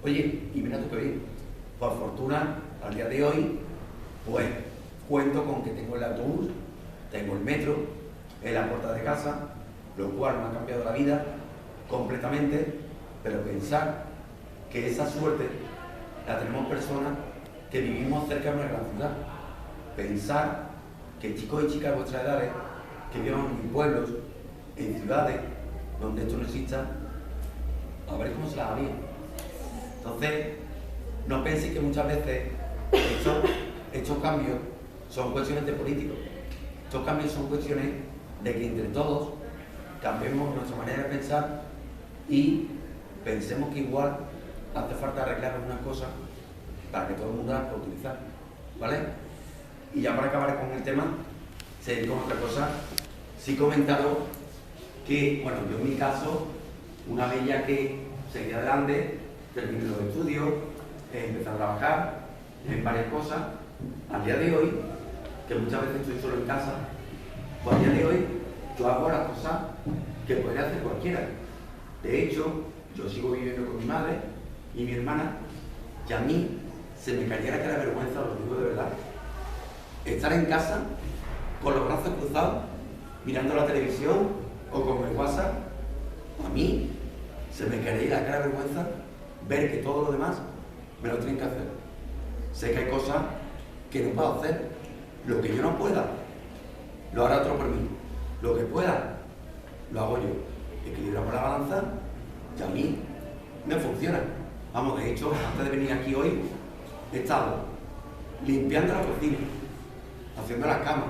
Oye, y mira tú qué bien, por fortuna, al día de hoy, pues cuento con que tengo el autobús, tengo el metro, en la puerta de casa, lo cual me ha cambiado la vida completamente, pero pensar que esa suerte la tenemos personas que vivimos cerca de una gran ciudad. Pensar que chicos y chicas de vuestras edades, que vivan en pueblos, en ciudades, donde esto no exista, a ver cómo se las haría. Entonces, no penséis que muchas veces estos cambios son cuestiones de políticos. Estos cambios son cuestiones de que entre todos cambiemos nuestra manera de pensar y pensemos que igual hace falta arreglar algunas cosas para que todo el mundo las pueda utilizar, ¿vale? Y ya para acabar con el tema, seguir con otra cosa, sí he comentado que, bueno, yo en mi caso, una vez ya que seguí adelante, terminé los estudios, empecé a trabajar en varias cosas, al día de hoy, que muchas veces estoy solo en casa, pues al día de hoy yo hago las cosas que podría hacer cualquiera. De hecho, yo sigo viviendo con mi madre y mi hermana, y a mí se me cayera que la vergüenza, os lo digo de verdad, estar en casa con los brazos cruzados, mirando la televisión o con el WhatsApp, a mí se me caería la cara de vergüenza ver que todo lo demás me lo tienen que hacer. Sé que hay cosas que no puedo hacer. Lo que yo no pueda, lo hará otro por mí. Lo que pueda, lo hago yo. Equilibramos la balanza y a mí me funciona. Vamos, de hecho, antes de venir aquí hoy, he estado limpiando la cocina, haciendo las camas,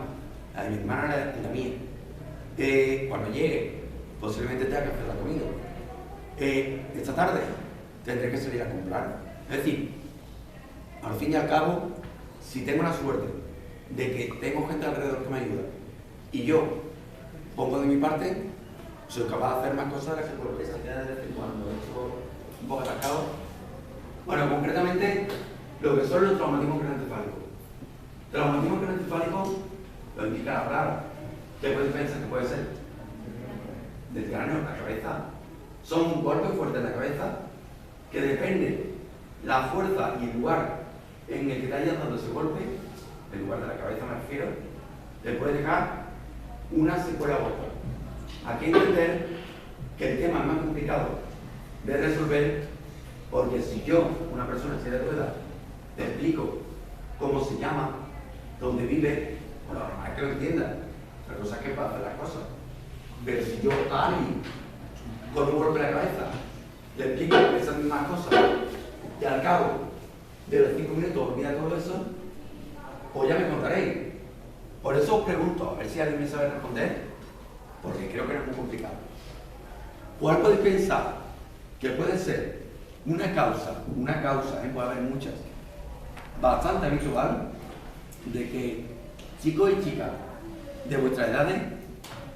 la de mi hermana y la mía. Cuando llegue, posiblemente tenga que hacer la comida. Esta tarde tendré que salir a comprar. Es decir, al fin y al cabo, si tengo la suerte de que tengo gente alrededor que me ayuda y yo pongo de mi parte, soy capaz de hacer más cosas de las que por esa queda de vez en cuando. Esto un poco atascado. Bueno, concretamente, lo que son los traumatismos craneoencefálicos. Traumatismo craneoencefálico lo indica la palabra. ¿Qué podéis pensar que puede ser? Del cráneo, la cabeza. Son un golpe fuerte en la cabeza que depende la fuerza y el lugar en el que te hayas dado ese golpe, el lugar de la cabeza me refiero, te puede dejar una secuela u otra. Aquí hay que entender que el tema es más complicado de resolver, porque si yo, una persona en silla de ruedas, te explico cómo se llama, dónde vive, bueno, normal es que lo entiendas, la cosa es que para hacer las cosas. Pero si yo a alguien con un golpe en la cabeza le explico esas mismas cosas y al cabo de los 5 minutos olvida todo eso, pues ya me contaréis. Por eso os pregunto, a ver si alguien me sabe responder, porque creo que no es muy complicado. ¿Cuál podéis pensar que puede ser una causa, puede haber muchas, bastante habitual, de que chicos y chicas de vuestras edades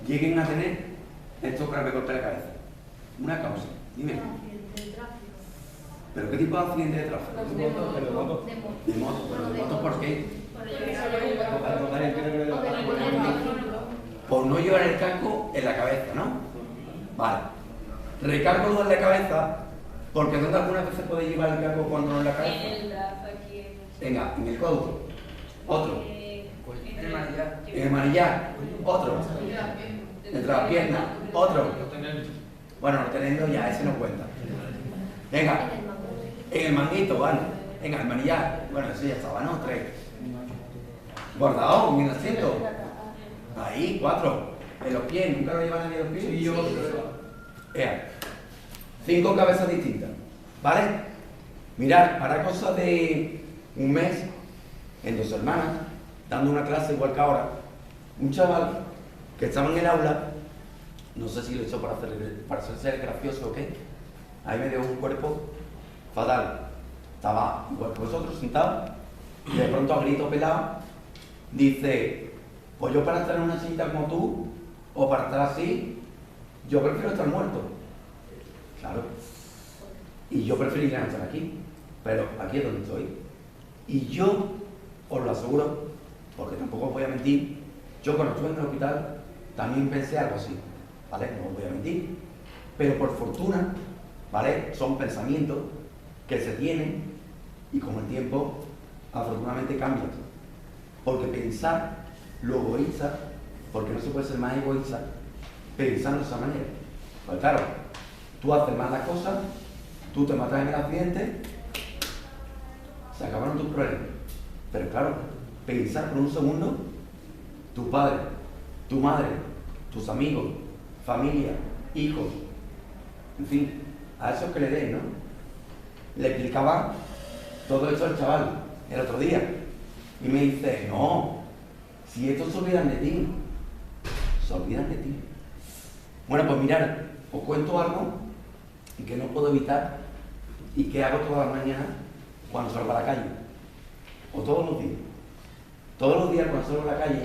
lleguen a tener estos graves golpes en la cabeza? Una causa, dime. ¿Pero qué tipo de accidente de tráfico? De moto. ¿De moto? ¿Pero de moto por qué? Por no llevar el casco en la cabeza, ¿no? Vale. Recargo en la cabeza, porque ¿dónde algunas veces podéis llevar el casco cuando no en la cabeza? En el brazo aquí. Venga, en el codo. Otro. En el manillar. En el manillar. Otro. Entre las piernas. Otro. Bueno, no teniendo ya, ese no cuenta. Venga. En el manguito, vale. Venga, el manillar. Bueno, eso ya estaba, ¿no? 3. Guardado, en el asiento. Ahí, 4. En los pies, ¿nunca lo llevan en los pies? Sí, yo lo llevo. 5 cabezas distintas, ¿vale? Mirad, para cosa de un mes, en Dos Hermanas, dando una clase igual que ahora, un chaval que estaba en el aula, no sé si lo hizo para hacerse gracioso o qué, ahí me dio un cuerpo fatal. Estaba igual que vosotros, sentado, y de pronto a grito pelado, dice, pues yo para estar en una silla como tú, o para estar así, yo prefiero estar muerto. Claro. Y yo preferiría no estar aquí, pero aquí es donde estoy. Y yo, os lo aseguro, porque tampoco os voy a mentir, yo cuando estuve en el hospital también pensé algo así, ¿vale? No os voy a mentir. Pero por fortuna, ¿vale? Son pensamientos que se tienen y con el tiempo afortunadamente cambian. Porque pensar lo egoísta, porque no se puede ser más egoísta pensando de esa manera. Pues claro, tú haces mal las cosas, tú te matas en el accidente, se acabaron tus problemas. Pero claro, pensar por un segundo, tu padre, tu madre, tus amigos, familia, hijos, en fin, a esos que le den, ¿no? Le explicaba todo esto al chaval el otro día y me dice, no, si estos se olvidan de ti, se olvidan de ti. Bueno, pues mirad, os cuento algo que no puedo evitar y que hago todas las mañanas cuando salgo a la calle, o todos los días. Todos los días cuando salgo a la calle,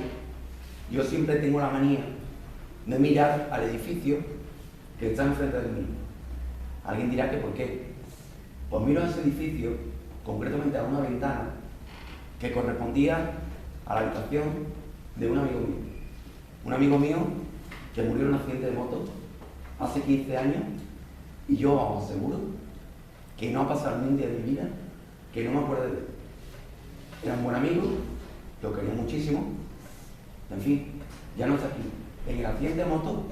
yo siempre tengo la manía de mirar al edificio que está enfrente de mí. Alguien dirá que ¿por qué? Pues miro a ese edificio, concretamente a una ventana que correspondía a la habitación de un amigo mío. Un amigo mío que murió en un accidente de moto hace 15 años y yo os aseguro que no ha pasado ni un día de mi vida que no me acuerde de él. Era un buen amigo, lo quería muchísimo, en fin, ya no está aquí. En el accidente de moto,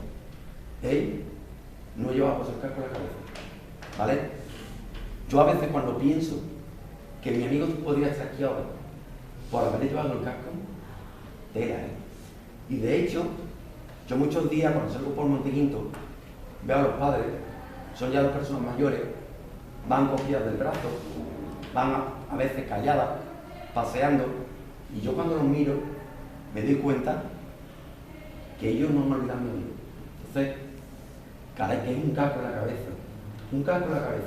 él no llevaba pues el casco en la cabeza, ¿vale? Yo a veces cuando pienso que mi amigo podría estar aquí ahora por haber llevado el casco, tela, ¿eh? Y de hecho, yo muchos días cuando salgo por Montequinto, veo a los padres, son ya 2 personas mayores, van cogidas del brazo, van a veces calladas, paseando, y yo cuando los miro me doy cuenta que ellos no me olvidan de mí. Entonces, caray, que hay un casco en la cabeza, un casco en la cabeza.